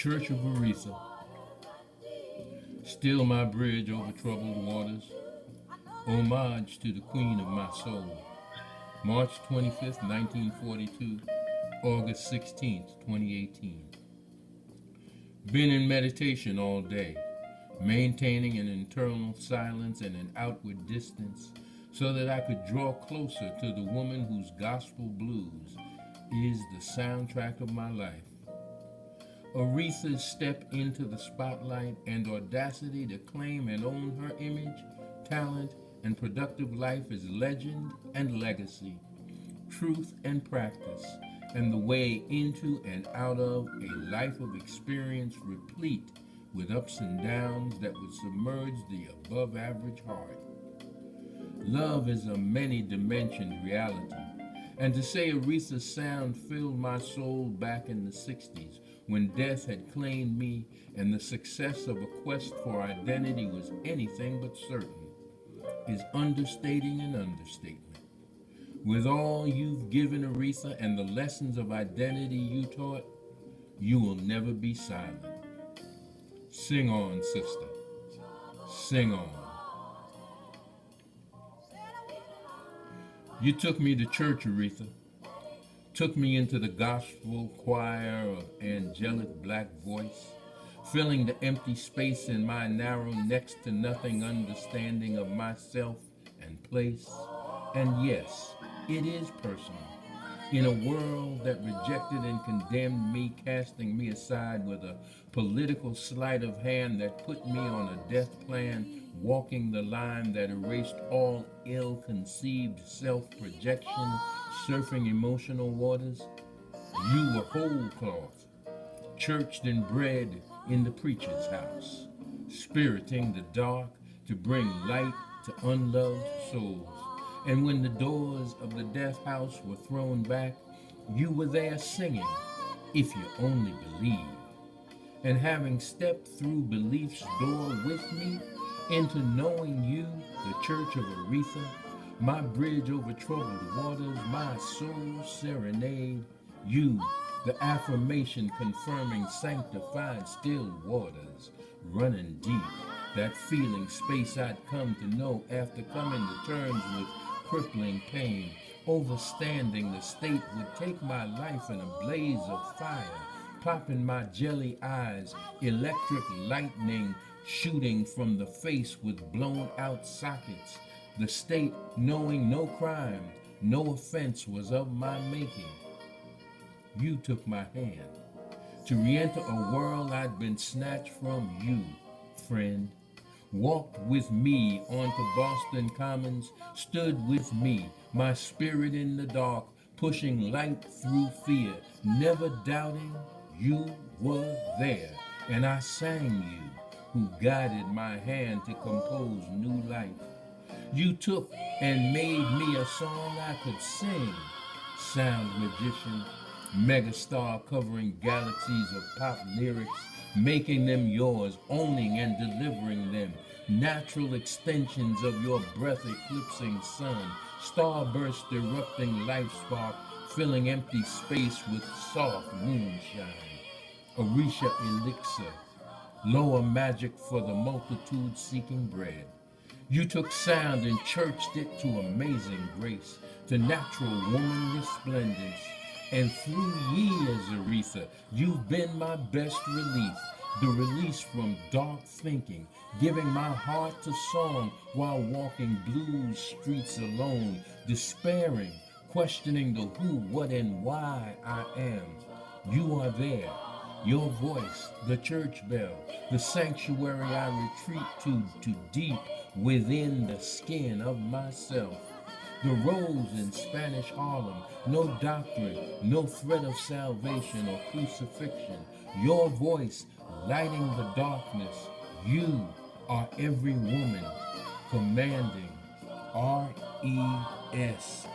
Church of Aretha, still my bridge over troubled waters. Homage to the Queen of my soul. March 25th, 1942, August 16th, 2018. Been in meditation all day, maintaining an internal silence and an outward distance so that I could draw closer to the woman whose gospel blues is the soundtrack of my life. Aretha's step into the spotlight and audacity to claim and own her image, talent, and productive life is legend and legacy, truth and practice, and the way into and out of a life of experience replete with ups and downs that would submerge the above-average heart. Love is a many-dimensioned reality, and to say Aretha's sound filled my soul back in the 60s when death had claimed me and the success of a quest for identity was anything but certain is understating an understatement. With all you've given Aretha and the lessons of identity you taught, you will never be silent. Sing on, sister. Sing on. You took me to church, Aretha. Took me into the gospel choir of angelic black voice, filling the empty space in my narrow next to nothing understanding of myself and place. And yes, it is personal. In a world that rejected and condemned me, casting me aside with a political sleight of hand that put me on a death plan, walking the line that erased all ill-conceived self-projection, surfing emotional waters, you were whole cloth, churched and bred in the preacher's house, spiriting the dark to bring light to unloved souls. And when the doors of the death house were thrown back, you were there singing, If You Only Believe. And having stepped through belief's door with me into knowing you, the Church of Aretha, my bridge over troubled waters, my soul serenade, you, the affirmation confirming sanctified still waters, running deep, that feeling space I'd come to know after coming to terms with crippling pain, overstanding the state would take my life in a blaze of fire, popping my jelly eyes, electric lightning shooting from the face with blown out sockets, the state knowing no crime, no offense was of my making. You took my hand to re-enter a world I'd been snatched from you, friend. Walked with me onto Boston Commons, stood with me, my spirit in the dark, pushing light through fear, never doubting you were there. And I sang you, who guided my hand to compose new life. You took and made me a song I could sing, sound magician, megastar covering galaxies of pop lyrics, making them yours, owning and delivering them, natural extensions of your breath eclipsing sun, starburst erupting life spark, filling empty space with soft moonshine, Orisha elixir, lower magic for the multitude seeking bread. You took sound and churched it to amazing grace, to natural woman resplendence. And through years, Aretha, you've been my best relief, the release from dark thinking, giving my heart to song while walking blues streets alone, despairing, questioning the who, what, and why I am. You are there, your voice, the church bell, the sanctuary I retreat to deep within the skin of myself. The rose in Spanish Harlem, no doctrine, no threat of salvation or crucifixion. Your voice lighting the darkness. You are every woman commanding RESPECT.